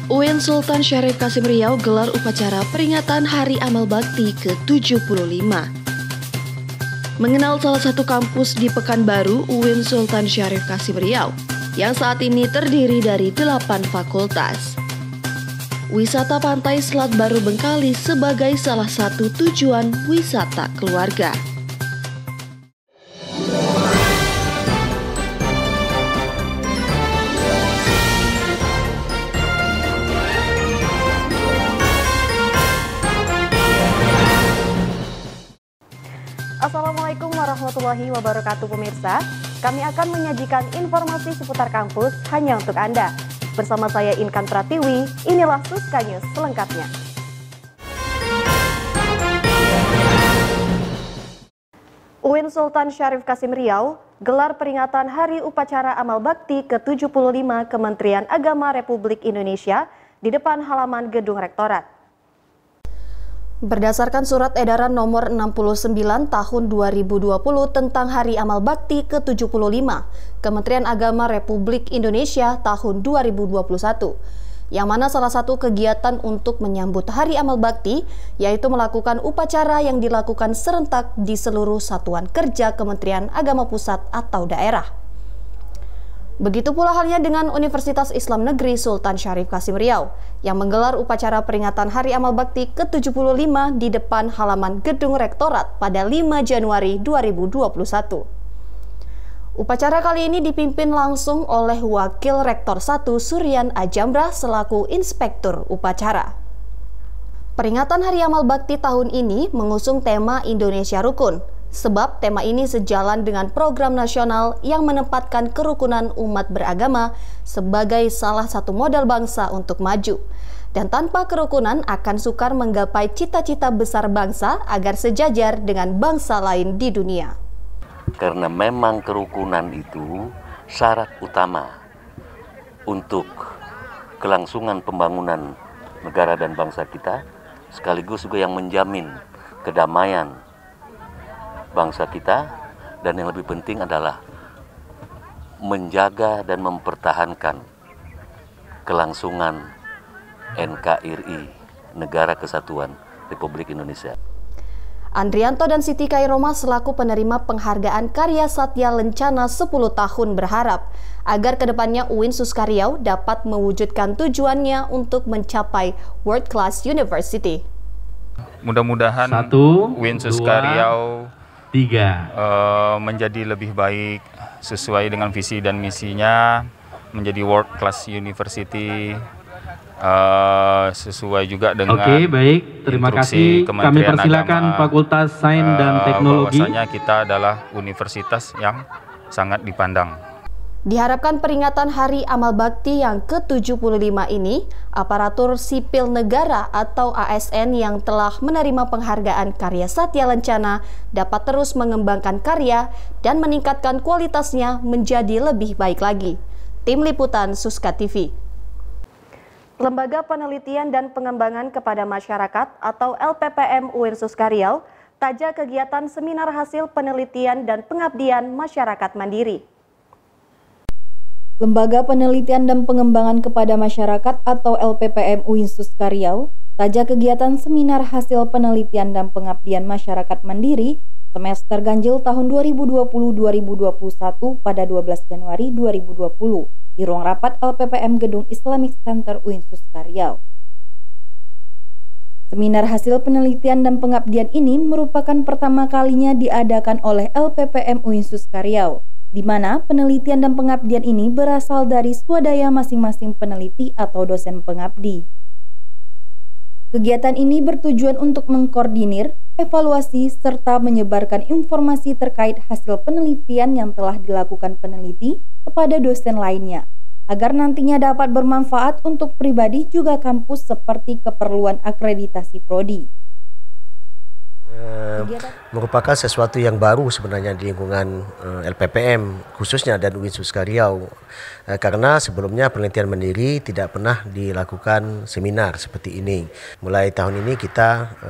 UIN Sultan Syarif Qasim Riau gelar upacara peringatan Hari Amal Bakti ke-75. Mengenal salah satu kampus di Pekanbaru, UIN Sultan Syarif Qasim Riau, yang saat ini terdiri dari 8 fakultas. Wisata Pantai Selat Baru Bengkali sebagai salah satu tujuan wisata keluarga. Assalamualaikum warahmatullahi wabarakatuh pemirsa. Kami akan menyajikan informasi seputar kampus hanya untuk Anda. Bersama saya Inkan Pratiwi, inilah Suska News selengkapnya. UIN Sultan Syarif Qasim Riau gelar peringatan Hari Upacara Amal Bakti ke-75 Kementerian Agama Republik Indonesia di depan halaman Gedung Rektorat. Berdasarkan surat edaran nomor 69 tahun 2020 tentang Hari Amal Bakti ke-75 Kementerian Agama Republik Indonesia tahun 2021, yang mana salah satu kegiatan untuk menyambut Hari Amal Bakti yaitu melakukan upacara yang dilakukan serentak di seluruh satuan kerja Kementerian Agama Pusat atau daerah. Begitu pula halnya dengan Universitas Islam Negeri Sultan Syarif Qasim Riau yang menggelar upacara peringatan Hari Amal Bakti ke-75 di depan halaman Gedung Rektorat pada 5 Januari 2021. Upacara kali ini dipimpin langsung oleh Wakil Rektor 1 Suryan Ajamrah selaku Inspektur Upacara. Peringatan Hari Amal Bakti tahun ini mengusung tema Indonesia Rukun. Sebab tema ini sejalan dengan program nasional yang menempatkan kerukunan umat beragama sebagai salah satu modal bangsa untuk maju. Dan tanpa kerukunan akan sukar menggapai cita-cita besar bangsa agar sejajar dengan bangsa lain di dunia. Karena memang kerukunan itu syarat utama untuk kelangsungan pembangunan negara dan bangsa kita, sekaligus juga yang menjamin kedamaian bangsa kita, dan yang lebih penting adalah menjaga dan mempertahankan kelangsungan NKRI, Negara Kesatuan Republik Indonesia. Andrianto dan Siti Kairoma selaku penerima penghargaan Karya Satya Lencana 10 tahun berharap agar kedepannya UIN Suska Riau dapat mewujudkan tujuannya untuk mencapai World Class University. Mudah-mudahan UIN Suska Riau menjadi lebih baik sesuai dengan visi dan misinya, menjadi World Class University, sesuai juga dengan terima kasih. Kami persilakan Agama, Fakultas Sains dan Teknologi. Bahwasanya kita adalah universitas yang sangat dipandang. Diharapkan peringatan Hari Amal Bakti yang ke-75 ini, aparatur sipil negara atau ASN yang telah menerima penghargaan Karya Satya Lencana dapat terus mengembangkan karya dan meningkatkan kualitasnya menjadi lebih baik lagi. Tim Liputan Suska TV. Lembaga Penelitian dan Pengembangan kepada Masyarakat atau LPPM UIN Suska Riau taja kegiatan seminar hasil penelitian dan pengabdian masyarakat mandiri. Lembaga Penelitian dan Pengembangan kepada Masyarakat atau LPPM UIN Suska Riau taja kegiatan seminar hasil penelitian dan pengabdian masyarakat mandiri semester ganjil tahun 2020-2021 pada 12 Januari 2020 di ruang rapat LPPM Gedung Islamic Center UIN Suska Riau. Seminar hasil penelitian dan pengabdian ini merupakan pertama kalinya diadakan oleh LPPM UIN Suska Riau, di mana penelitian dan pengabdian ini berasal dari swadaya masing-masing peneliti atau dosen pengabdi. Kegiatan ini bertujuan untuk mengkoordinir, evaluasi, serta menyebarkan informasi terkait hasil penelitian yang telah dilakukan peneliti kepada dosen lainnya, agar nantinya dapat bermanfaat untuk pribadi juga kampus seperti keperluan akreditasi prodi. Merupakan sesuatu yang baru sebenarnya di lingkungan LPPM khususnya dan UIN Suska Riau, karena sebelumnya penelitian mandiri tidak pernah dilakukan seminar seperti ini. Mulai tahun ini kita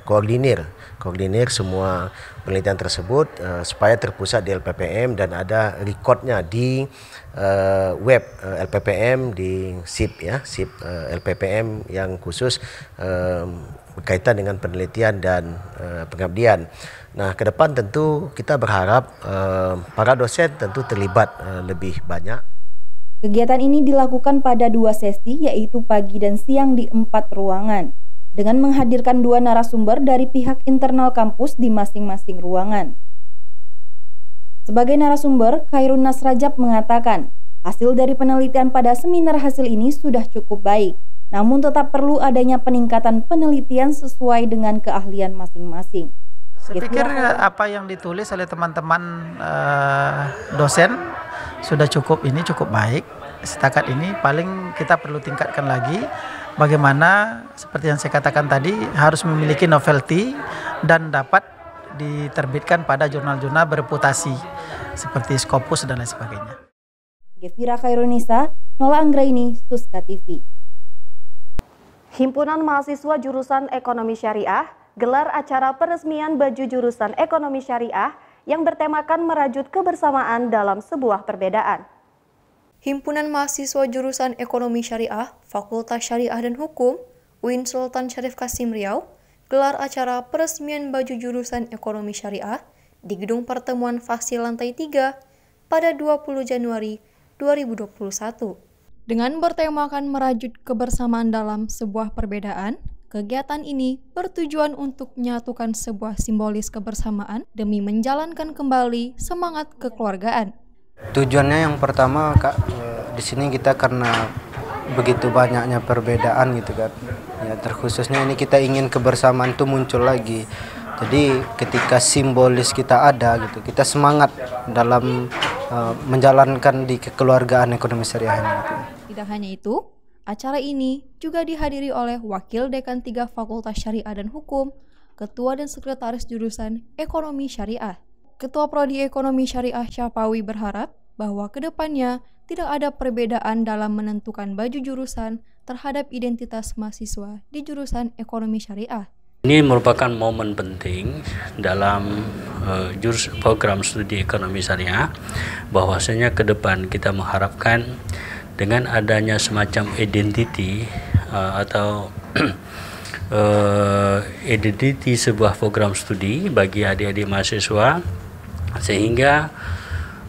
koordinir semua penelitian tersebut supaya terpusat di LPPM dan ada recordnya di web LPPM di SIP LPPM yang khusus berkaitan dengan penelitian dan pengabdian. Nah, ke depan tentu kita berharap para dosen tentu terlibat lebih banyak. Kegiatan ini dilakukan pada 2 sesi, yaitu pagi dan siang di 4 ruangan, dengan menghadirkan 2 narasumber dari pihak internal kampus di masing-masing ruangan. Sebagai narasumber, Khairun Nasrajab mengatakan, hasil dari penelitian pada seminar hasil ini sudah cukup baik. Namun tetap perlu adanya peningkatan penelitian sesuai dengan keahlian masing-masing. Saya pikir apa yang ditulis oleh teman-teman dosen sudah cukup baik. Setakat ini paling kita perlu tingkatkan lagi bagaimana seperti yang saya katakan tadi harus memiliki novelty dan dapat diterbitkan pada jurnal-jurnal bereputasi seperti Scopus dan lain sebagainya. Gefira Khairunisa, Nola Anggraini, Suska TV. Himpunan Mahasiswa Jurusan Ekonomi Syariah gelar acara peresmian baju jurusan Ekonomi Syariah yang bertemakan merajut kebersamaan dalam sebuah perbedaan. Himpunan Mahasiswa Jurusan Ekonomi Syariah, Fakultas Syariah dan Hukum, UIN Sultan Syarif Kasim Riau, gelar acara peresmian baju jurusan Ekonomi Syariah di Gedung Pertemuan Faksi Lantai 3 pada 20 Januari 2021. Dengan bertemakan merajut kebersamaan dalam sebuah perbedaan, kegiatan ini bertujuan untuk menyatukan sebuah simbolis kebersamaan demi menjalankan kembali semangat kekeluargaan. Tujuannya yang pertama, Kak, di sini kita karena begitu banyaknya perbedaan gitu kan. Ya, terkhususnya ini kita ingin kebersamaan itu muncul lagi. Jadi ketika simbolis kita ada gitu, kita semangat dalam menjalankan di kekeluargaan ekonomi syariah ini. Gitu. Tidak hanya itu, acara ini juga dihadiri oleh Wakil Dekan 3 Fakultas Syariah dan Hukum, Ketua dan Sekretaris Jurusan Ekonomi Syariah. Ketua Prodi Ekonomi Syariah Syapawi berharap bahwa kedepannya tidak ada perbedaan dalam menentukan baju jurusan terhadap identitas mahasiswa di jurusan Ekonomi Syariah. Ini merupakan momen penting dalam program studi Ekonomi Syariah, bahwasanya ke depan kita mengharapkan dengan adanya semacam identity atau identity sebuah program studi bagi adik-adik mahasiswa, sehingga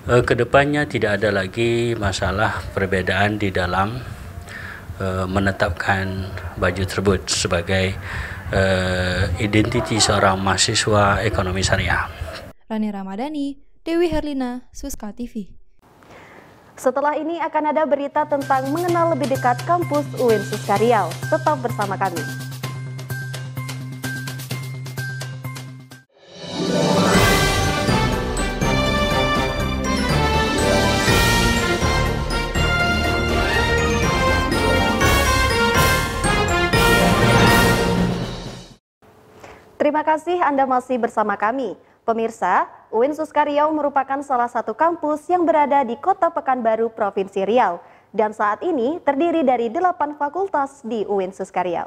kedepannya tidak ada lagi masalah perbedaan di dalam menetapkan baju tersebut sebagai identiti seorang mahasiswa ekonomi syariah. Rani Ramadhani, Dewi Herlina, Suska TV. Setelah ini akan ada berita tentang mengenal lebih dekat kampus UIN Suska Riau. Tetap bersama kami. Terima kasih Anda masih bersama kami. Pemirsa, UIN Suska Riau merupakan salah satu kampus yang berada di Kota Pekanbaru, Provinsi Riau. Dan saat ini terdiri dari 8 fakultas di UIN Suska Riau.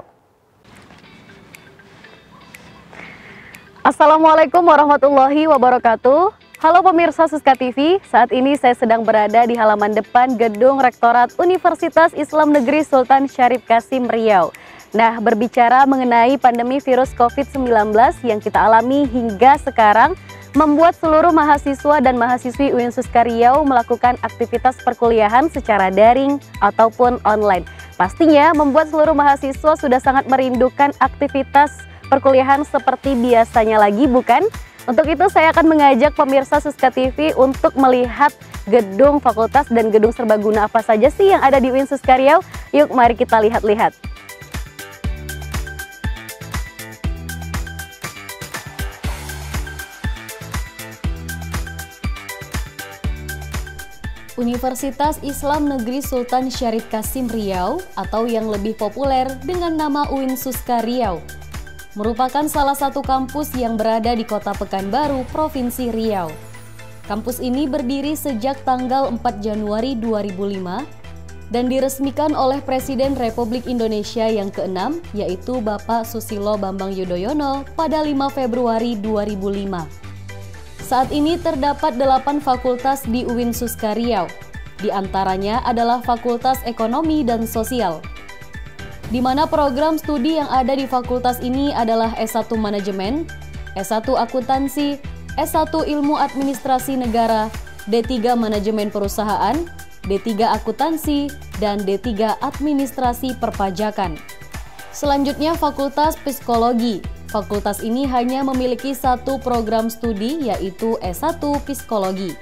Assalamualaikum warahmatullahi wabarakatuh. Halo pemirsa Suska TV, saat ini saya sedang berada di halaman depan Gedung Rektorat Universitas Islam Negeri Sultan Syarif Kasim Riau. Nah, berbicara mengenai pandemi virus COVID-19 yang kita alami hingga sekarang, membuat seluruh mahasiswa dan mahasiswi UIN Suska Riau melakukan aktivitas perkuliahan secara daring ataupun online. Pastinya membuat seluruh mahasiswa sudah sangat merindukan aktivitas perkuliahan seperti biasanya lagi, bukan? Untuk itu saya akan mengajak pemirsa Suska TV untuk melihat gedung fakultas dan gedung serbaguna apa saja sih yang ada di UIN Suska Riau. Yuk mari kita lihat-lihat. Universitas Islam Negeri Sultan Syarif Kasim Riau atau yang lebih populer dengan nama UIN Suska Riau. merupakan salah satu kampus yang berada di Kota Pekanbaru, Provinsi Riau. Kampus ini berdiri sejak tanggal 4 Januari 2005 dan diresmikan oleh Presiden Republik Indonesia yang ke-6, yaitu Bapak Susilo Bambang Yudhoyono pada 5 Februari 2005. Saat ini terdapat 8 fakultas di UIN Suska Riau. Di antaranya adalah Fakultas Ekonomi dan Sosial, di mana program studi yang ada di fakultas ini adalah S1 Manajemen, S1 Akuntansi, S1 Ilmu Administrasi Negara, D3 Manajemen Perusahaan, D3 Akuntansi, dan D3 Administrasi Perpajakan. Selanjutnya Fakultas Psikologi. Fakultas ini hanya memiliki satu program studi, yaitu S1 Psikologi.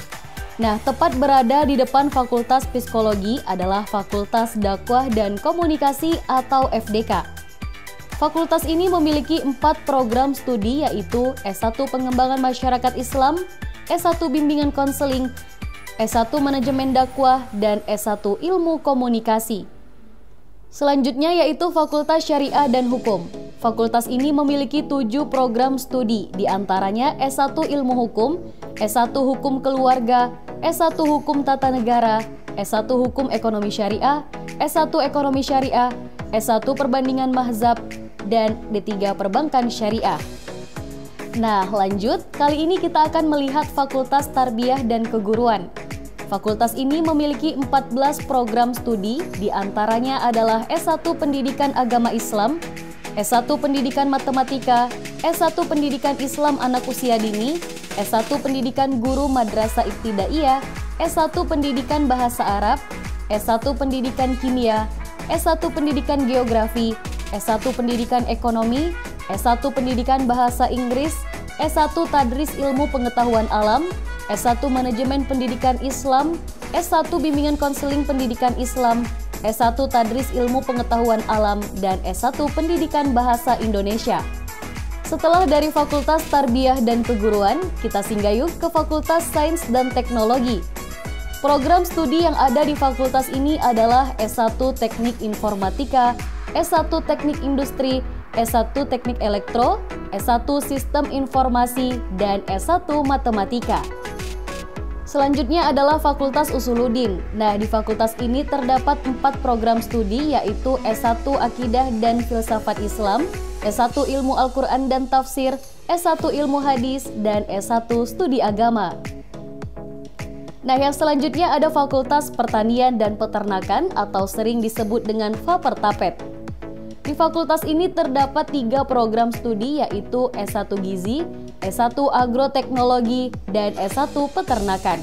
Nah, tepat berada di depan Fakultas Psikologi adalah Fakultas Dakwah dan Komunikasi atau FDK. Fakultas ini memiliki 4 program studi, yaitu S1 Pengembangan Masyarakat Islam, S1 Bimbingan Konseling, S1 Manajemen Dakwah, dan S1 Ilmu Komunikasi. Selanjutnya yaitu Fakultas Syariah dan Hukum. Fakultas ini memiliki 7 program studi, diantaranya S1 Ilmu Hukum, S1 Hukum Keluarga, S1 Hukum Tata Negara, S1 Hukum Ekonomi Syariah, S1 Ekonomi Syariah, S1 Perbandingan Mazhab, dan D3 Perbankan Syariah. Nah, lanjut, kali ini kita akan melihat Fakultas Tarbiyah dan Keguruan. Fakultas ini memiliki 14 program studi, diantaranya adalah S1 Pendidikan Agama Islam, S1 Pendidikan Matematika, S1 Pendidikan Islam Anak Usia Dini, S1 Pendidikan Guru Madrasah Ibtidaiyah, S1 Pendidikan Bahasa Arab, S1 Pendidikan Kimia, S1 Pendidikan Geografi, S1 Pendidikan Ekonomi, S1 Pendidikan Bahasa Inggris, S1 Tadris Ilmu Pengetahuan Alam, S1 Manajemen Pendidikan Islam, S1 Bimbingan Konseling Pendidikan Islam, S1 Tadris Ilmu Pengetahuan Alam, dan S1 Pendidikan Bahasa Indonesia. Setelah dari Fakultas Tarbiyah dan Keguruan, kita singgah yuk ke Fakultas Sains dan Teknologi. Program studi yang ada di fakultas ini adalah S1 Teknik Informatika, S1 Teknik Industri, S1 Teknik Elektro, S1 Sistem Informasi, dan S1 Matematika. Selanjutnya adalah Fakultas Usuluddin. Nah, di fakultas ini terdapat 4 program studi, yaitu S1 Akidah dan Filsafat Islam, S1 Ilmu Al-Quran dan Tafsir, S1 Ilmu Hadis, dan S1 Studi Agama. Nah, yang selanjutnya ada Fakultas Pertanian dan Peternakan atau sering disebut dengan Fapertapet. Di fakultas ini terdapat 3 program studi, yaitu S1 Gizi, S1 Agroteknologi, dan S1 Peternakan.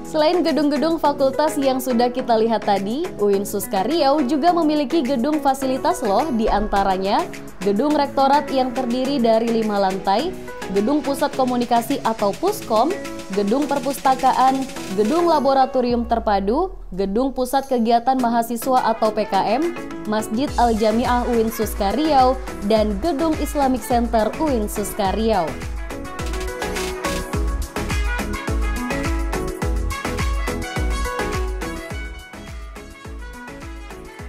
Selain gedung-gedung fakultas yang sudah kita lihat tadi, UIN Suska Riau juga memiliki gedung fasilitas loh, diantaranya gedung rektorat yang terdiri dari 5 lantai, gedung pusat komunikasi atau Puskom, gedung perpustakaan, gedung laboratorium terpadu, gedung pusat kegiatan mahasiswa atau PKM, Masjid Al-Jami'ah UIN Suska Riau, dan gedung Islamic Center UIN Suska Riau.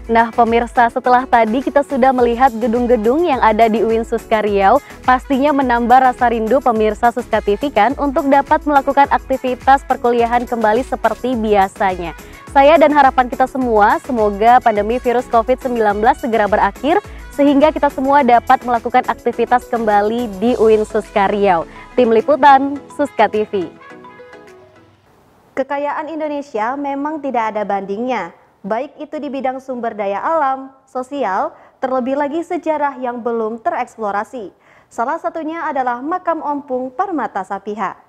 Nah pemirsa, setelah tadi kita sudah melihat gedung-gedung yang ada di UIN Suska Riau, pastinya menambah rasa rindu pemirsa Suska TV kan untuk dapat melakukan aktivitas perkuliahan kembali seperti biasanya. Saya dan harapan kita semua, semoga pandemi virus COVID-19 segera berakhir sehingga kita semua dapat melakukan aktivitas kembali di UIN Suska Riau. Tim Liputan Suska TV. Kekayaan Indonesia memang tidak ada bandingnya, baik itu di bidang sumber daya alam, sosial, terlebih lagi sejarah yang belum tereksplorasi. Salah satunya adalah Makam Ompung Parmata Sapiha.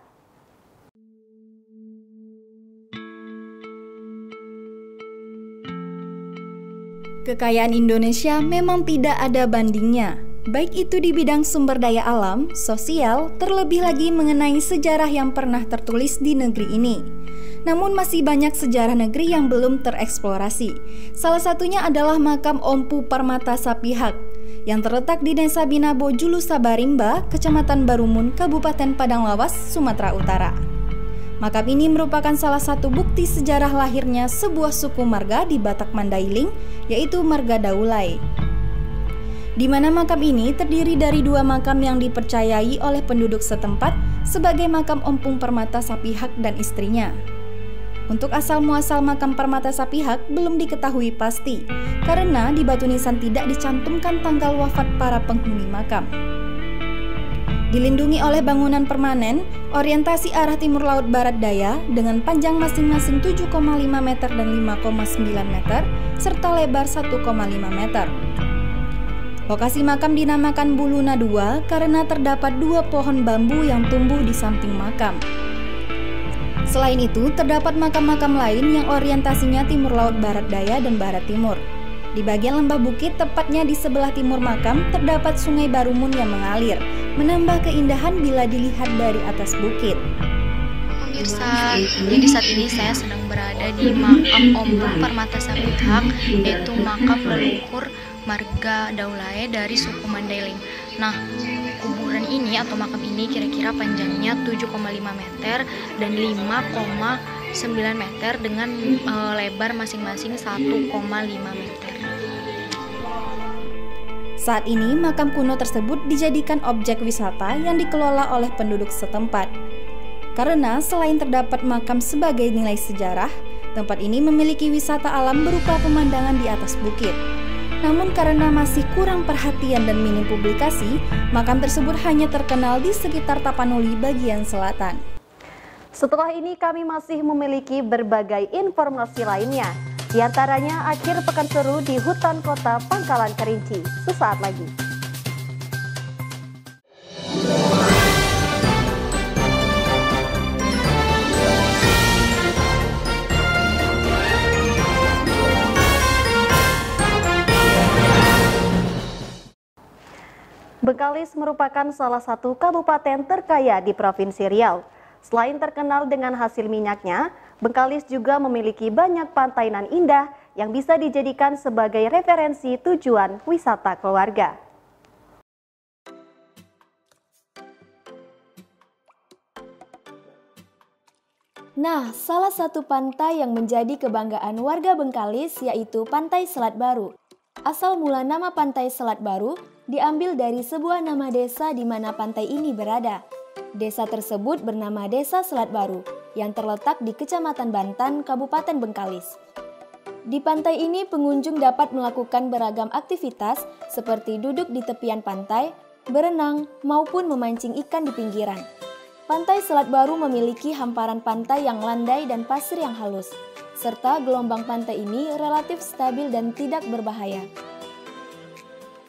Kekayaan Indonesia memang tidak ada bandingnya, baik itu di bidang sumber daya alam, sosial, terlebih lagi mengenai sejarah yang pernah tertulis di negeri ini. Namun masih banyak sejarah negeri yang belum tereksplorasi. Salah satunya adalah Makam Ompu Parmata Sapihak yang terletak di Desa Binabo, Julu Sabarimba, Kecamatan Barumun, Kabupaten Padang Lawas, Sumatera Utara. Makam ini merupakan salah satu bukti sejarah lahirnya sebuah suku marga di Batak Mandailing, yaitu marga Daulay. di mana makam ini terdiri dari 2 makam yang dipercayai oleh penduduk setempat sebagai makam Ompung Permata Sapihak dan istrinya. Untuk asal-muasal makam Permata Sapihak belum diketahui pasti, karena di batu nisan tidak dicantumkan tanggal wafat para penghuni makam. Dilindungi oleh bangunan permanen, orientasi arah timur laut barat daya dengan panjang masing-masing 7,5 meter dan 5,9 meter, serta lebar 1,5 meter. Lokasi makam dinamakan Buluna II karena terdapat 2 pohon bambu yang tumbuh di samping makam. Selain itu, terdapat makam-makam lain yang orientasinya timur laut barat daya dan barat timur. Di bagian lembah bukit, tepatnya di sebelah timur makam, terdapat Sungai Barumun yang mengalir, menambah keindahan bila dilihat dari atas bukit. Pemirsa, jadi saat ini saya sedang berada di makam Ompung Permata Sapihak, yaitu makam leluhur marga Daulae dari suku Mandailing. Nah, kuburan ini atau makam ini kira-kira panjangnya 7,5 meter dan 5,9 meter dengan lebar masing-masing 1,5 meter. Saat ini, makam kuno tersebut dijadikan objek wisata yang dikelola oleh penduduk setempat. Karena selain terdapat makam sebagai nilai sejarah, tempat ini memiliki wisata alam berupa pemandangan di atas bukit. Namun karena masih kurang perhatian dan minim publikasi, makam tersebut hanya terkenal di sekitar Tapanuli bagian selatan. Setelah ini kami masih memiliki berbagai informasi lainnya. Di antaranya akhir pekan seru di hutan kota Pangkalan Kerinci. Sesaat lagi. Bengkalis merupakan salah satu kabupaten terkaya di Provinsi Riau. Selain terkenal dengan hasil minyaknya, Bengkalis juga memiliki banyak pantai nan indah yang bisa dijadikan sebagai referensi tujuan wisata keluarga. Nah, salah satu pantai yang menjadi kebanggaan warga Bengkalis yaitu Pantai Selat Baru. Asal mula nama Pantai Selat Baru diambil dari sebuah nama desa di mana pantai ini berada. Desa tersebut bernama Desa Selat Baru yang terletak di Kecamatan Bantan, Kabupaten Bengkalis. Di pantai ini pengunjung dapat melakukan beragam aktivitas seperti duduk di tepian pantai, berenang, maupun memancing ikan di pinggiran. Pantai Selat Baru memiliki hamparan pantai yang landai dan pasir yang halus, serta gelombang pantai ini relatif stabil dan tidak berbahaya.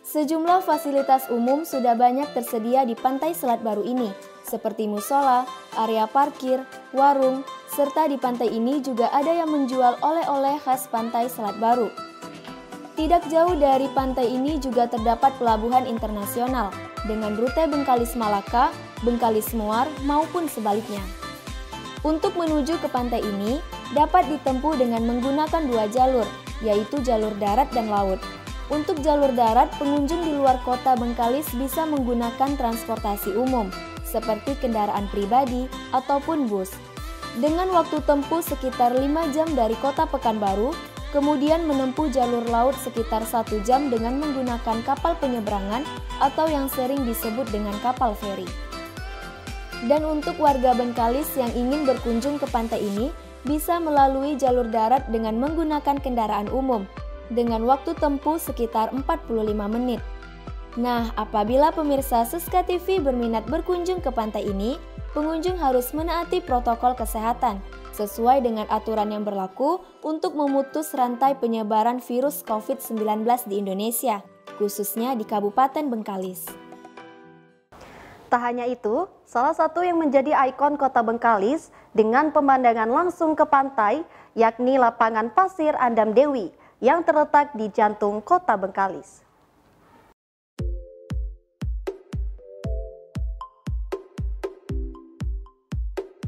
Sejumlah fasilitas umum sudah banyak tersedia di Pantai Selat Baru ini, seperti musola, area parkir, warung, serta di pantai ini juga ada yang menjual oleh-oleh khas Pantai Selat Baru. Tidak jauh dari pantai ini juga terdapat pelabuhan internasional dengan rute Bengkalis-Malaka, Bengkalis-Muar, maupun sebaliknya. Untuk menuju ke pantai ini dapat ditempuh dengan menggunakan 2 jalur, yaitu jalur darat dan laut. Untuk jalur darat, pengunjung di luar kota Bengkalis bisa menggunakan transportasi umum, seperti kendaraan pribadi ataupun bus. Dengan waktu tempuh sekitar 5 jam dari kota Pekanbaru, kemudian menempuh jalur laut sekitar 1 jam dengan menggunakan kapal penyeberangan atau yang sering disebut dengan kapal feri. Dan untuk warga Bengkalis yang ingin berkunjung ke pantai ini, bisa melalui jalur darat dengan menggunakan kendaraan umum, dengan waktu tempuh sekitar 45 menit. Nah, apabila pemirsa Siska TV berminat berkunjung ke pantai ini, pengunjung harus menaati protokol kesehatan, sesuai dengan aturan yang berlaku untuk memutus rantai penyebaran virus COVID-19 di Indonesia, khususnya di Kabupaten Bengkalis. Tak hanya itu, salah satu yang menjadi ikon kota Bengkalis dengan pemandangan langsung ke pantai, yakni lapangan pasir Andam Dewi, yang terletak di jantung kota Bengkalis.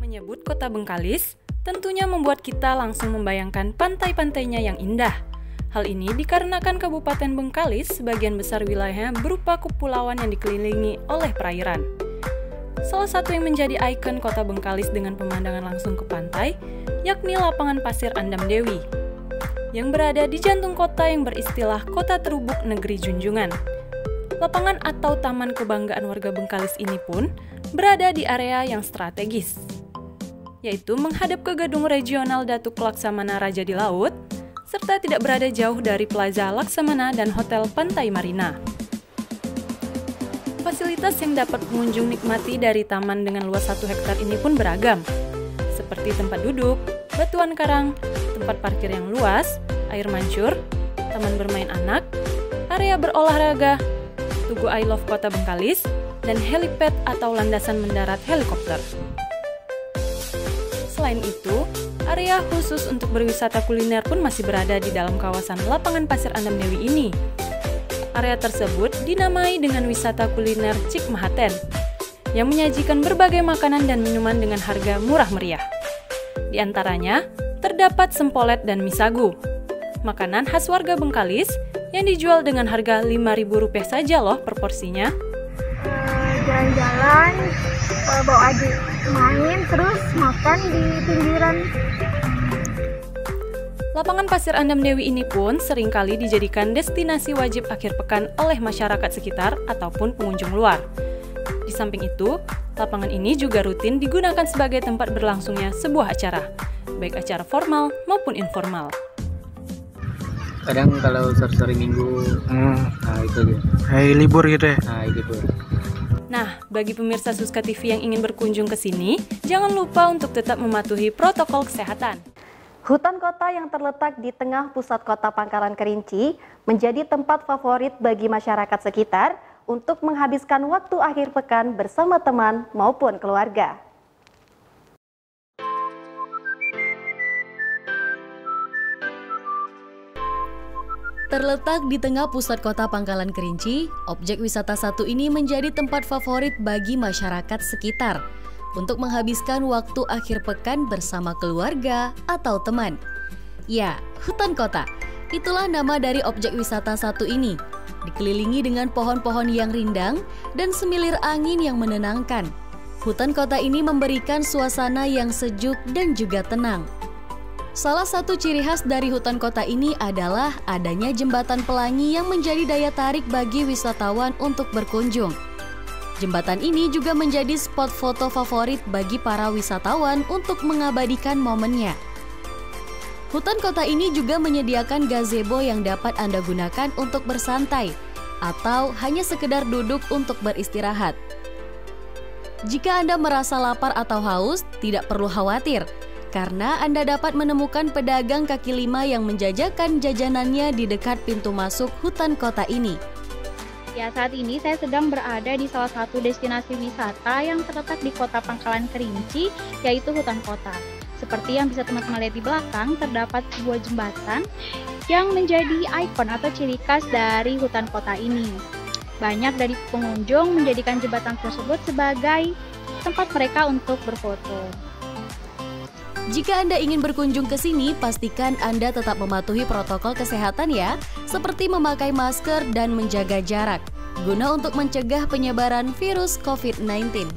Menyebut kota Bengkalis, tentunya membuat kita langsung membayangkan pantai-pantainya yang indah. Hal ini dikarenakan Kabupaten Bengkalis sebagian besar wilayahnya berupa kepulauan yang dikelilingi oleh perairan. Salah satu yang menjadi ikon kota Bengkalis dengan pemandangan langsung ke pantai, yakni lapangan pasir Andam Dewi, yang berada di jantung kota yang beristilah Kota Terubuk Negeri Junjungan. Lapangan atau Taman Kebanggaan Warga Bengkalis ini pun berada di area yang strategis, yaitu menghadap ke Gedung Regional Datuk Laksamana Raja di Laut, serta tidak berada jauh dari Plaza Laksamana dan Hotel Pantai Marina. Fasilitas yang dapat pengunjung nikmati dari taman dengan luas 1 hektar ini pun beragam, seperti tempat duduk, batuan karang, tempat parkir yang luas, air mancur, taman bermain anak, area berolahraga, Tugu I Love Kota Bengkalis, dan helipad atau landasan mendarat helikopter. Selain itu, area khusus untuk berwisata kuliner pun masih berada di dalam kawasan Lapangan Pasir Andam Dewi ini. Area tersebut dinamai dengan wisata kuliner Cik Mahaten, yang menyajikan berbagai makanan dan minuman dengan harga murah meriah. Di antaranya, terdapat sempolet dan mie sagu, makanan khas warga Bengkalis yang dijual dengan harga Rp5.000 saja loh per porsinya. Jalan-jalan, bawa adik main, terus makan di pinggiran. Lapangan Pasir Andam Dewi ini pun seringkali dijadikan destinasi wajib akhir pekan oleh masyarakat sekitar ataupun pengunjung luar. Di samping itu, lapangan ini juga rutin digunakan sebagai tempat berlangsungnya sebuah acara, baik acara formal maupun informal. Kadang kalau sore-sore minggu, nah itu dia. Hari libur gitu ya? Nah, libur. Nah, bagi pemirsa Suska TV yang ingin berkunjung ke sini, jangan lupa untuk tetap mematuhi protokol kesehatan. Hutan kota yang terletak di tengah pusat kota Pangkalan Kerinci menjadi tempat favorit bagi masyarakat sekitar untuk menghabiskan waktu akhir pekan bersama teman maupun keluarga. Terletak di tengah pusat kota Pangkalan Kerinci, objek wisata satu ini menjadi tempat favorit bagi masyarakat sekitar untuk menghabiskan waktu akhir pekan bersama keluarga atau teman. Ya, hutan kota. Itulah nama dari objek wisata satu ini. Dikelilingi dengan pohon-pohon yang rindang dan semilir angin yang menenangkan. Hutan kota ini memberikan suasana yang sejuk dan juga tenang. Salah satu ciri khas dari hutan kota ini adalah adanya jembatan pelangi yang menjadi daya tarik bagi wisatawan untuk berkunjung. Jembatan ini juga menjadi spot foto favorit bagi para wisatawan untuk mengabadikan momennya. Hutan kota ini juga menyediakan gazebo yang dapat Anda gunakan untuk bersantai atau hanya sekedar duduk untuk beristirahat. Jika Anda merasa lapar atau haus, tidak perlu khawatir, karena Anda dapat menemukan pedagang kaki lima yang menjajakan jajanannya di dekat pintu masuk hutan kota ini. Ya, saat ini saya sedang berada di salah satu destinasi wisata yang terletak di kota Pangkalan Kerinci, yaitu hutan kota. Seperti yang bisa teman-teman lihat di belakang, terdapat sebuah jembatan yang menjadi ikon atau ciri khas dari hutan kota ini. Banyak dari pengunjung menjadikan jembatan tersebut sebagai tempat mereka untuk berfoto. Jika Anda ingin berkunjung ke sini, pastikan Anda tetap mematuhi protokol kesehatan ya, seperti memakai masker dan menjaga jarak, guna untuk mencegah penyebaran virus COVID-19.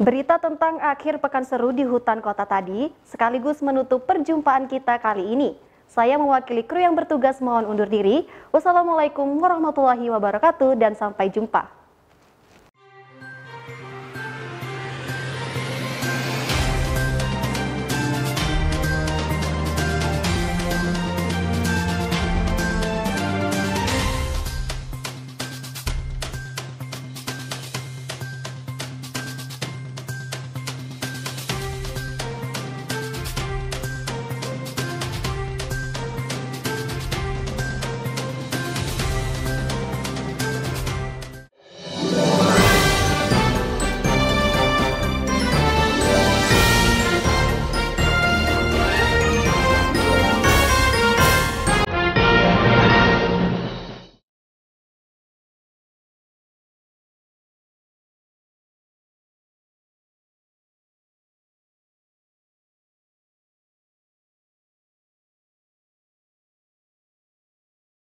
Berita tentang akhir pekan seru di hutan kota tadi sekaligus menutup perjumpaan kita kali ini. Saya mewakili kru yang bertugas mohon undur diri. Wassalamualaikum warahmatullahi wabarakatuh dan sampai jumpa.